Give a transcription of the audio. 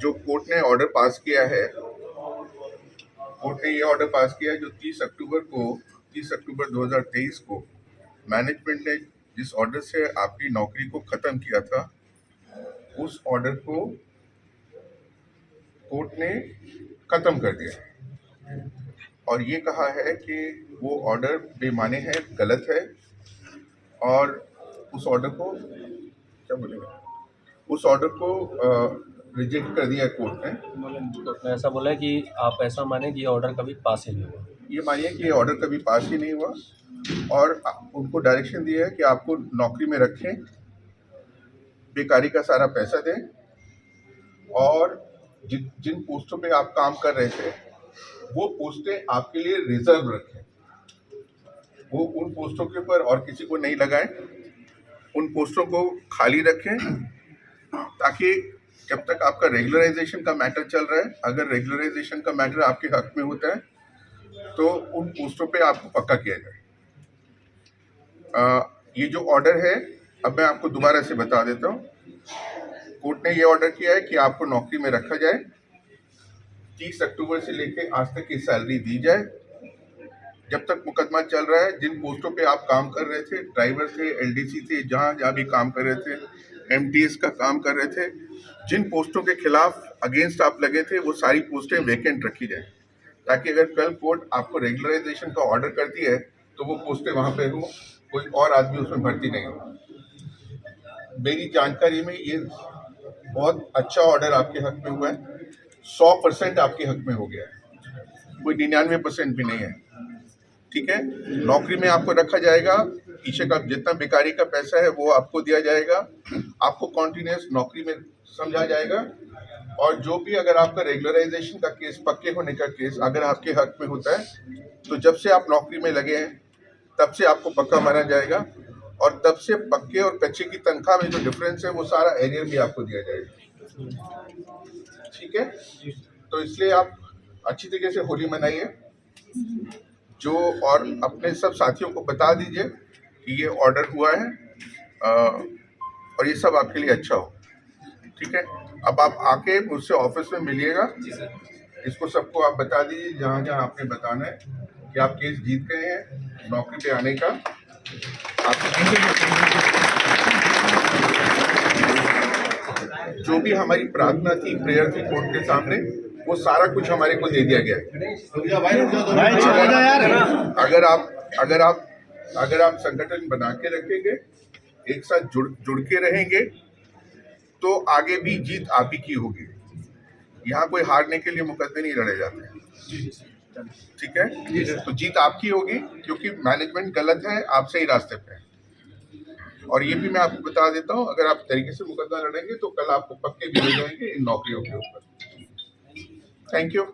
जो कोर्ट ने order pass किया है, कोर्ट ने ये ऑर्डर पास किया है जो 30 अक्टूबर 2023 को मैनेजमेंट ने जिस ऑर्डर से आपकी नौकरी को खत्म किया था, उस ऑर्डर को कोर्ट ने खत्म कर दिया और ये कहा है कि वो ऑर्डर बेमाने है, गलत है और उस ऑर्डर को क्या बोलेगा, उस ऑर्डर को रिजेक्ट कर दिया कोर्ट ने। कोर्ट ने ऐसा बोला है कि आप ऐसा माने कि ये ऑर्डर कभी पास ही नहीं हुआ। ये मानिए कि ये ऑर्डर कभी पास ही नहीं हुआ और उनको डायरेक्शन दिया है कि आपको नौकरी में रखें, बेकारी का सारा पैसा दें और जिन पोस्टों पे आप काम कर रहे थे वो पोस्टें आपके लिए रिजर्व रखें, वो उन पोस्टों के ऊपर और किसी को नहीं लगाएं, उन पोस्टों को खाली रखें ताकि जब तक आपका रेगुलराइजेशन का मैटर चल रहा है, अगर रेगुलराइजेशन का मैटर आपके हक में होता है तो उन पोस्टों पे आपको पक्का किया जाए। ये जो ऑर्डर है, अब मैं आपको दोबारा से बता देता हूँ। कोर्ट ने ये ऑर्डर किया है कि आपको नौकरी में रखा जाए, 30 अक्टूबर से लेकर आज तक की सैलरी दी जाए, जब तक मुकदमा चल रहा है। जिन पोस्टों पे आप काम कर रहे थे, ड्राइवर थे, एलडीसी थे, जहाँ भी काम कर रहे थे, एमटीएस का काम कर रहे थे, जिन पोस्टों के खिलाफ अगेंस्ट आप लगे थे वो सारी पोस्टें वैकेंट रखी जाए ताकि अगर कल कोर्ट आपको रेगुलराइजेशन का ऑर्डर करती है तो वो पोस्टें वहाँ पे हो, कोई और आदमी उसमें भर्ती नहीं हो। मेरी जानकारी में ये बहुत अच्छा ऑर्डर आपके हक में हुआ है, 100% आपके हक में हो गया है, कोई 99% भी नहीं है। ठीक है, नौकरी में आपको रखा जाएगा, पीछे का जितना बेकारी का पैसा है वो आपको दिया जाएगा, आपको कॉन्टिन्यूस नौकरी में समझा जाएगा और जो भी अगर आपका रेगुलराइजेशन का केस, पक्के होने का केस अगर आपके हक में होता है तो जब से आप नौकरी में लगे हैं तब से आपको पक्का माना जाएगा और तब से पक्के और कच्चे की तनख्वाह में जो डिफरेंस है वो सारा एरियर भी आपको दिया जाएगा। ठीक है, तो इसलिए आप अच्छी तरीके से होली मनाइए जो, और अपने सब साथियों को बता दीजिए कि ये ऑर्डर हुआ है और ये सब आपके लिए अच्छा हो। ठीक है, अब आप आके मुझसे ऑफिस में मिलिएगा, इसको सबको आप बता दीजिए जहाँ जहाँ आपने बताना है कि आप केस जीत गए हैं नौकरी पे आने का। जो भी हमारी प्रार्थना थी, प्रेयर थी कोर्ट के सामने, वो सारा कुछ हमारे को दे दिया गया है। अगर आप संगठन बना के रखेंगे, एक साथ जुड़ के रहेंगे तो आगे भी जीत आप ही की होगी। यहाँ कोई हारने के लिए मुकदमे नहीं लड़े जाते हैं। ठीक है, तो जीत आपकी होगी क्योंकि मैनेजमेंट गलत है, आप सही रास्ते पे हैं। और ये भी मैं आपको बता देता हूँ, अगर आप तरीके से मुकदमा लड़ेंगे तो कल आपको पक्के भी मिल जाएंगे इन नौकरियों के ऊपर। Thank you.